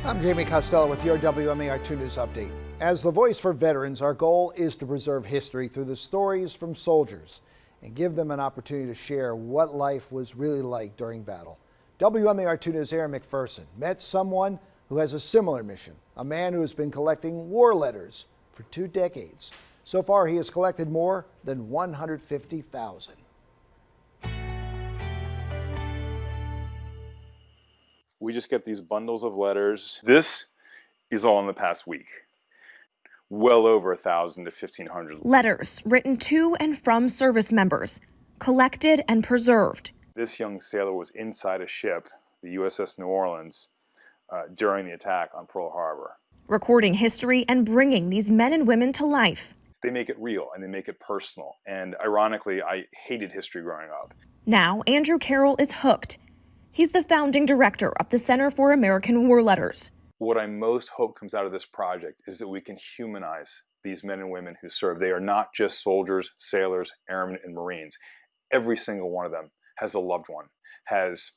I'm Jamie Costello with your WMAR 2 News Update. As the voice for veterans, our goal is to preserve history through the stories from soldiers and give them an opportunity to share what life was really like during battle. WMAR 2 News' Aaron McPherson met someone who has a similar mission, a man who has been collecting war letters for 2 decades. So far, he has collected more than 150,000. We just get these bundles of letters. This is all in the past week. Well over 1,000 to 1,500. Letters written to and from service members, collected and preserved. This young sailor was inside a ship, the USS New Orleans, during the attack on Pearl Harbor. Recording history and bringing these men and women to life. They make it real and they make it personal. And ironically, I hated history growing up. Now, Andrew Carroll is hooked. He's the founding director of the Center for American War Letters. What I most hope comes out of this project is that we can humanize these men and women who serve. They are not just soldiers, sailors, airmen, and Marines. Every single one of them has a loved one, has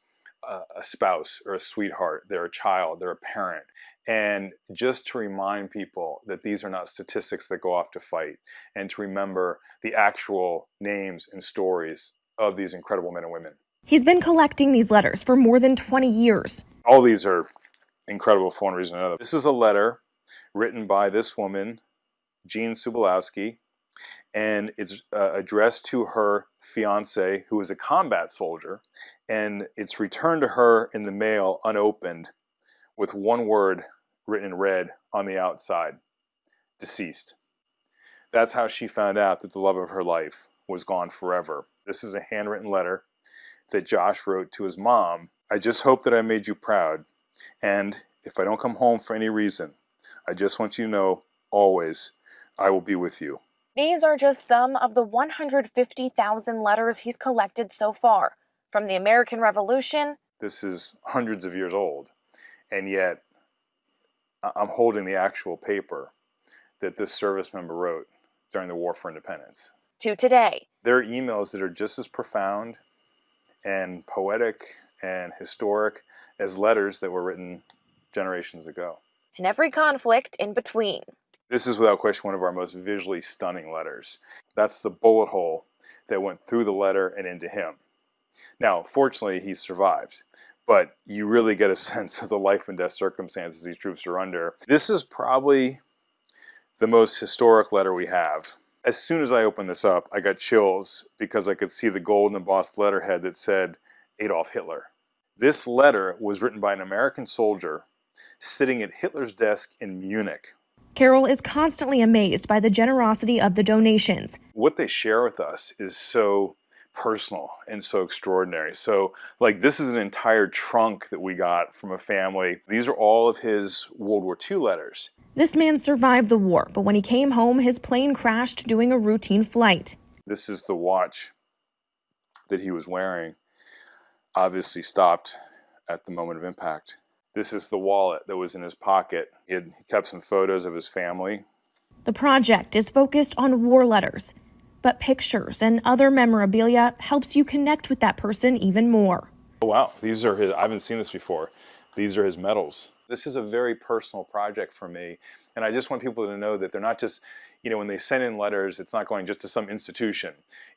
a spouse or a sweetheart, they're a child, they're a parent. And just to remind people that these are not statistics that go off to fight, and to remember the actual names and stories of these incredible men and women. He's been collecting these letters for more than 20 years. All these are incredible for one reason or another. This is a letter written by this woman, Jean Subolowski, and it's addressed to her fiance, who is a combat soldier, and it's returned to her in the mail unopened with one word written in red on the outside: deceased. That's how she found out that the love of her life was gone forever. This is a handwritten letter that Josh wrote to his mom. I just hope that I made you proud. And if I don't come home for any reason, I just want you to know, always, I will be with you. These are just some of the 150,000 letters he's collected so far, from the American Revolution. This is hundreds of years old, and yet I'm holding the actual paper that this service member wrote during the War for Independence. To today. There are emails that are just as profound and poetic and historic as letters that were written generations ago. And every conflict in between. This is without question one of our most visually stunning letters. That's the bullet hole that went through the letter and into him. Now, fortunately, he survived, but you really get a sense of the life and death circumstances these troops are under. This is probably the most historic letter we have. As soon as I opened this up, I got chills because I could see the gold embossed letterhead that said Adolf Hitler. This letter was written by an American soldier sitting at Hitler's desk in Munich. Carroll is constantly amazed by the generosity of the donations. What they share with us is so personal and so extraordinary. So, like, this is an entire trunk that we got from a family. These are all of his World War II letters. This man survived the war, but when he came home, his plane crashed doing a routine flight. This is the watch that he was wearing, obviously stopped at the moment of impact. This is the wallet that was in his pocket. He had kept some photos of his family. The project is focused on war letters, but pictures and other memorabilia helps you connect with that person even more. Oh, wow. These are his, I haven't seen this before. These are his medals. This is a very personal project for me, and I just want people to know that they're not just, when they send in letters, it's not going just to some institution.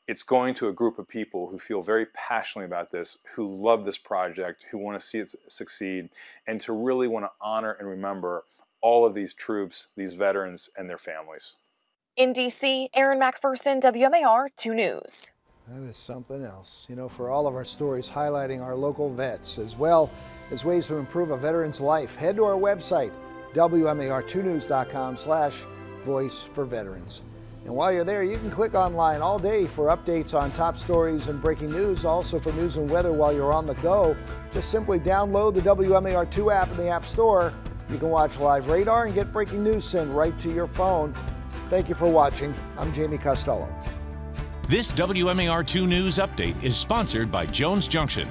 It's going to a group of people who feel very passionately about this, who love this project, who want to see it succeed, and to really want to honor and remember all of these troops, these veterans, and their families. In D.C., Aaron McPherson, WMAR 2 News. That is something else. For all of our stories highlighting our local vets, as well as ways to improve a veteran's life, head to our website, WMAR2news.com/voice for veterans. And while you're there, you can click online all day for updates on top stories and breaking news, also for news and weather while you're on the go. Just simply download the WMAR2 app in the App Store. You can watch live radar and get breaking news sent right to your phone. Thank you for watching. I'm Jamie Costello. This WMAR2 News Update is sponsored by Jones Junction.